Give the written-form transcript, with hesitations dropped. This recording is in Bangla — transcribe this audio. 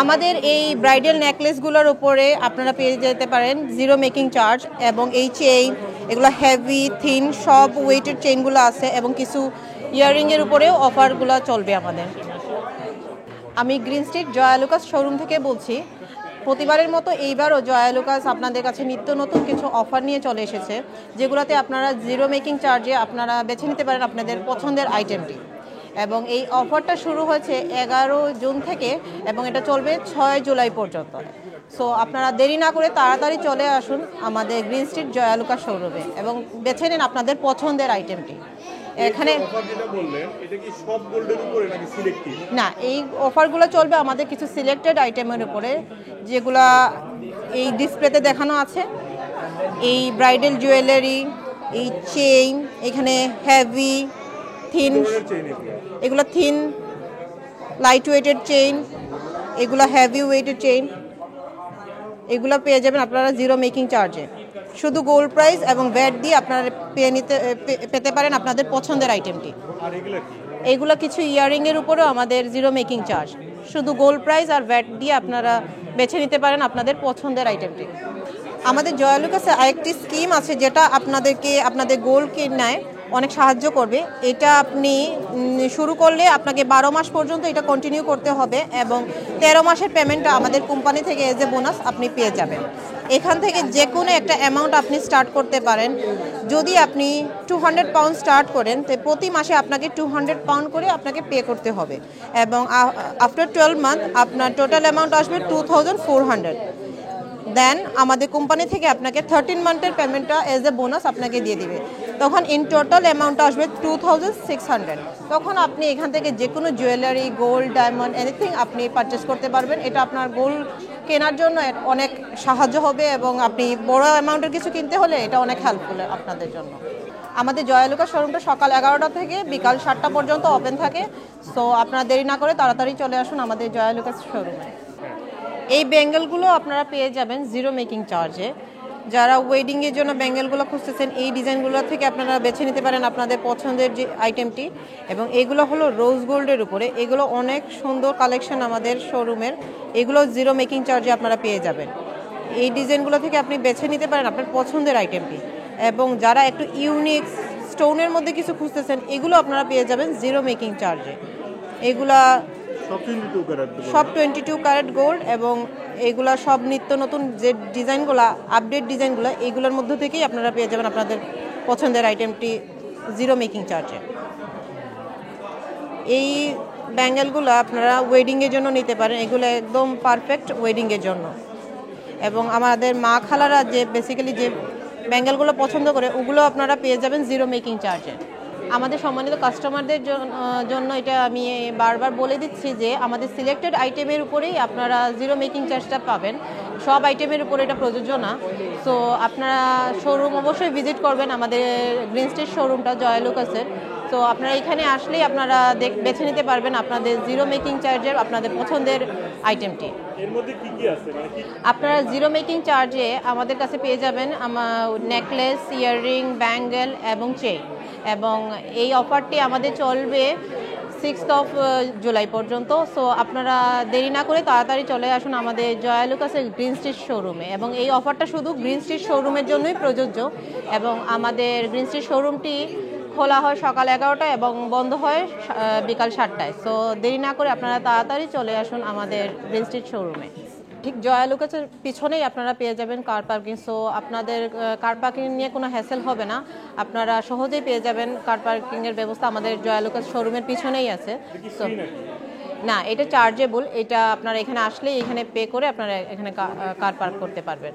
আমাদের এই ব্রাইডাল নেকলেসগুলোর উপরে আপনারা পেয়ে যেতে পারেন জিরো মেকিং চার্জ, এবং এই চেইন এগুলো হেভি থিন সব ওয়েটের চেইনগুলো আছে, এবং কিছু ইয়াররিংয়ের উপরেও অফারগুলো চলবে আমাদের। আমি Green Street Joya Lucas showroom থেকে বলছি। প্রতিবারের মতো এইবারও জয়া লুকাস আপনাদের কাছে নিত্য নতুন কিছু অফার নিয়ে চলে এসেছে, যেগুলোতে আপনারা জিরো মেকিং চার্জে আপনারা বেছে নিতে পারেন আপনাদের পছন্দের আইটেমটি। এবং এই অফারটা শুরু হয়েছে 11 জুন থেকে এবং এটা চলবে 6 জুলাই পর্যন্ত। সো আপনারা দেরি না করে তাড়াতাড়ি চলে আসুন আমাদের গ্রিন স্ট্রিট জয়া লুকাস শোরুমে এবং বেছে নিন আপনাদের পছন্দের আইটেমটি। এখানে না, এই অফারগুলো চলবে আমাদের কিছু সিলেক্টেড আইটেমের উপরে, যেগুলা এই ডিসপ্লেতে দেখানো আছে। এই ব্রাইডাল জুয়েলারি, এই চেইন, এখানে হেভি থিন, এগুলো থিন লাইট ওয়েটেড চেইন, এগুলো হেভি ওয়েটেড চেইন, এগুলো পেয়ে যাবেন আপনারা জিরো মেকিং চার্জে। শুধু গোল্ড প্রাইস এবং ভ্যাট দিয়ে আপনারা পেতে পারেন আপনাদের পছন্দের আইটেমটি। এইগুলো কিছু ইয়াররিংয়ের উপরেও আমাদের জিরো মেকিং চার্জ, শুধু গোল্ড প্রাইস আর ভ্যাট দিয়ে আপনারা বেছে নিতে পারেন আপনাদের পছন্দের আইটেমটি। আমাদের জয়া লুকাসে আরেকটি স্কিম আছে যেটা আপনাদেরকে আপনাদের গোল্ডকে নেয় অনেক সাহায্য করবে। এটা আপনি শুরু করলে আপনাকে 12 মাস পর্যন্ত এটা কন্টিনিউ করতে হবে, এবং 13 মাসের পেমেন্টটা আমাদের কোম্পানি থেকে এজ এ বোনাস আপনি পেয়ে যাবেন। এখান থেকে যে কোনো একটা অ্যামাউন্ট আপনি স্টার্ট করতে পারেন। যদি আপনি 200 পাউন্ড স্টার্ট করেন তো প্রতি মাসে আপনাকে 200 পাউন্ড করে আপনাকে পে করতে হবে, এবং আফটার 12 মান্থ আপনার টোটাল অ্যামাউন্ট আসবে 2400। দেন আমাদের কোম্পানি থেকে আপনাকে 13 মান্থের পেমেন্টটা এজ এ বোনাস আপনাকে দিয়ে দিবে। তখন ইন টোটাল অ্যামাউন্টটা আসবে 2600। তখন আপনি এখান থেকে যে কোনো জুয়েলারি, গোল্ড, ডায়মন্ড, এনিথিং আপনি পারচেস করতে পারবেন। এটা আপনার গোল্ড কেনার জন্য অনেক সাহায্য হবে, এবং আপনি বড় অ্যামাউন্টের কিছু কিনতে হলে এটা অনেক হেল্পফুল আপনাদের জন্য। আমাদের জয়া লুকাস শোরুমটা সকাল 11টা থেকে বিকাল 7টা পর্যন্ত ওপেন থাকে। সো আপনারা দেরি না করে তাড়াতাড়ি চলে আসুন আমাদের জয়া লুকাস শোরুমে। এই ব্যাঙ্গেলগুলো আপনারা পেয়ে যাবেন জিরো মেকিং চার্জে। যারা ওয়েডিংয়ের জন্য ব্যাঙ্গেলগুলো খুঁজতেছেন এই ডিজাইনগুলো থেকে আপনারা বেছে নিতে পারেন আপনাদের পছন্দের যে আইটেমটি। এবং এগুলো হলো রোজ গোল্ডের উপরে, এগুলো অনেক সুন্দর কালেকশন আমাদের শোরুমের। এগুলো জিরো মেকিং চার্জে আপনারা পেয়ে যাবেন। এই ডিজাইনগুলো থেকে আপনি বেছে নিতে পারেন আপনার পছন্দের আইটেমটি। এবং যারা একটু ইউনিক স্টোনের মধ্যে কিছু খুঁজতেছেন এগুলো আপনারা পেয়ে যাবেন জিরো মেকিং চার্জে। এগুলা সব 22 ক্যারেট গোল্ড, এবং এগুলা সব নিত্য নতুন যে ডিজাইনগুলো, আপডেট ডিজাইনগুলো, এইগুলোর মধ্যে থেকেই আপনারা পেয়ে যাবেন আপনাদের পছন্দের আইটেমটি জিরো মেকিং চার্জে। এই ব্যাঙ্গেলগুলো আপনারা ওয়েডিংয়ের জন্য নিতে পারেন, এগুলো একদম পারফেক্ট ওয়েডিংয়ের জন্য। এবং আমাদের মা খালারা যে বেসিক্যালি যে ব্যাঙ্গেলগুলো পছন্দ করে ওগুলো আপনারা পেয়ে যাবেন জিরো মেকিং চার্জে। আমাদের সম্মানিত কাস্টমারদের জন্য এটা আমি বারবার বলে দিচ্ছি যে আমাদের সিলেক্টেড আইটেমের উপরেই আপনারা জিরো মেকিং চার্জটা পাবেন, সব আইটেমের উপরে এটা প্রযোজ্য না। সো আপনারা শোরুম অবশ্যই ভিজিট করবেন, আমাদের গ্রিন স্ট্রিট শোরুমটা জয়া লুকাসের। তো আপনারা এখানে আসলেই আপনারা বেছে নিতে পারবেন আপনাদের জিরো মেকিং চার্জের আপনাদের পছন্দের আইটেমটি। আপনারা জিরো মেকিং চার্জে আমাদের কাছে পেয়ে যাবেন নেকলেস, ইয়াররিং, ব্যাঙ্গেল এবং চেইন। এবং এই অফারটি আমাদের চলবে 6 জুলাই পর্যন্ত। সো আপনারা দেরি না করে তাড়াতাড়ি চলে আসুন আমাদের জয়া লুকাসের গ্রিন স্ট্রিট শোরুমে। এবং এই অফারটা শুধু গ্রিন স্ট্রিট শোরুমের জন্যই প্রযোজ্য। এবং আমাদের গ্রিন স্ট্রিট শোরুমটি খোলা হয় সকাল 11টায় এবং বন্ধ হয় বিকাল 7টায়। সো দেরি না করে আপনারা তাড়াতাড়ি চলে আসুন আমাদের গ্রিন স্ট্রিট শোরুমে। ঠিক জয়া লুকাসের পিছনেই আপনারা পেয়ে যাবেন কার পার্কিং। সো আপনাদের কার পার্কিং নিয়ে কোনো হ্যাসেল হবে না, আপনারা সহজেই পেয়ে যাবেন কার পার্কিংয়ের ব্যবস্থা আমাদের জয়া লুকাস শোরুমের পিছনেই আছে। সো না, এটা চার্জেবল, এটা আপনারা এখানে আসলেই এখানে পে করে আপনারা এখানে কার পার্ক করতে পারবেন।